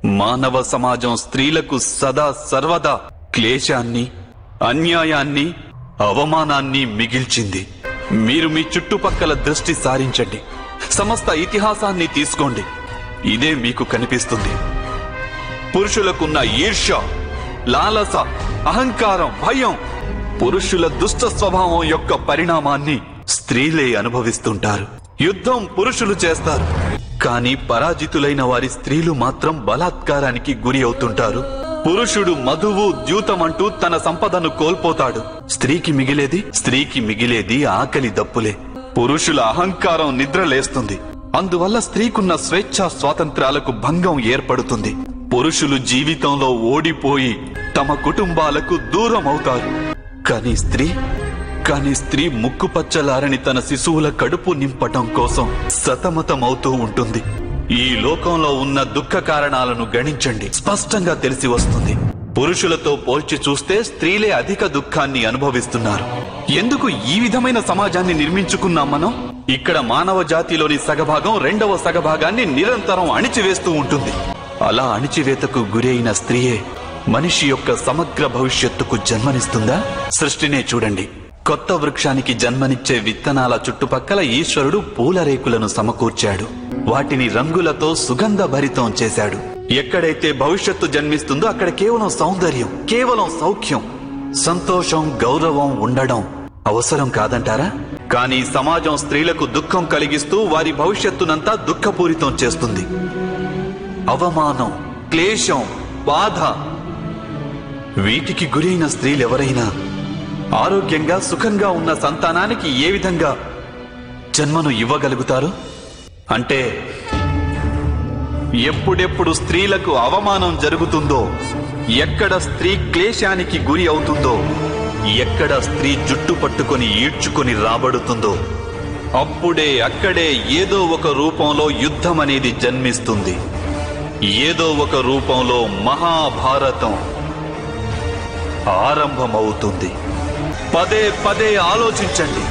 మానవ సమాజం స్త్రీలకు సదా సర్వదా క్లేశాన్ని, అన్యాయాన్ని, అవమానాన్ని మిగిల్చింది. మీరు మీ చుట్టుపక్కల దృష్టి సారించండి. సమస్త ఇతిహాసాన్ని తీసుకోండి. ఇదే మీకు కనిపిస్తుంది. పురుషులకున్న ఈర్ష్య, లాలస, అహంకారం, భయం, పురుషుల దుష్ట స్వభావం యొక్క పరిణామాన్ని స్త్రీలే అనుభవిస్తుంటారు. యుద్ధం పురుషులు చేస్తారు, కానీ పరాజితులైన వారి స్త్రీలు మాత్రం బలాత్కారానికి గురి అవుతుంటారు. పురుషుడు మధువు ద్యూతమంటూ తన సంపదను కోల్పోతాడు. స్త్రీకి మిగిలేది ఆకలి దప్పులే. పురుషుల అహంకారం నిద్రలేస్తుంది. అందువల్ల స్త్రీకున్న స్వేచ్ఛా స్వాతంత్రాలకు భంగం ఏర్పడుతుంది. పురుషులు జీవితంలో ఓడిపోయి తమ కుటుంబాలకు దూరం అవుతారు. కానీ స్త్రీ ముక్కుపచ్చలారని తన శిశువుల కడుపు నింపటం కోసం సతమతమవుతూ ఉంటుంది. ఈ లోకంలో ఉన్న దుఃఖ కారణాలను గణించండి, స్పష్టంగా తెలిసి వస్తుంది. పురుషులతో పోల్చి చూస్తే స్త్రీలే అధిక దుఃఖాన్ని అనుభవిస్తున్నారు. ఎందుకు ఈ విధమైన సమాజాన్ని నిర్మించుకున్నాం మనం? ఇక్కడ మానవ జాతిలోని సగభాగం రెండవ సగభాగాన్ని నిరంతరం అణిచివేస్తూ ఉంటుంది. అలా అణిచివేతకు గురైన స్త్రీయే మనిషి యొక్క సమగ్ర భవిష్యత్తుకు జన్మనిస్తుందా? సృష్టినే చూడండి. కొత్త వృక్షానికి జన్మనిచ్చే విత్తనాల చుట్టుపక్కల ఈశ్వరుడు పూల రేకులను సమకూర్చాడు. వాటిని రంగులతో సుగంధ భరితం చేశాడు. ఎక్కడైతే భవిష్యత్తు జన్మిస్తుందో అక్కడ కేవలం సౌందర్యం, కేవలం సౌఖ్యం, సంతోషం, గౌరవం ఉండడం అవసరం కాదంటారా? కానీ సమాజం స్త్రీలకు దుఃఖం కలిగిస్తూ వారి భవిష్యత్తునంతా దుఃఖపూరితం చేస్తుంది. అవమానం, క్లేశం, బాధ, వీటికి గురైన స్త్రీలెవరైనా ఆరోగ్యంగా సుఖంగా ఉన్న సంతానానికి ఏ విధంగా జన్మను ఇవ్వగలుగుతారు? అంటే ఎప్పుడెప్పుడు స్త్రీలకు అవమానం జరుగుతుందో, ఎక్కడ స్త్రీ క్లేశానికి గురి అవుతుందో, ఎక్కడ స్త్రీ జుట్టు పట్టుకొని ఈడ్చుకొని రాబడుతుందో అక్కడే ఏదో ఒక రూపంలో యుద్ధం అనేది జన్మిస్తుంది. ఏదో ఒక రూపంలో మహాభారతం ఆరంభమవుతుంది. పదే పదే ఆలోచించండి.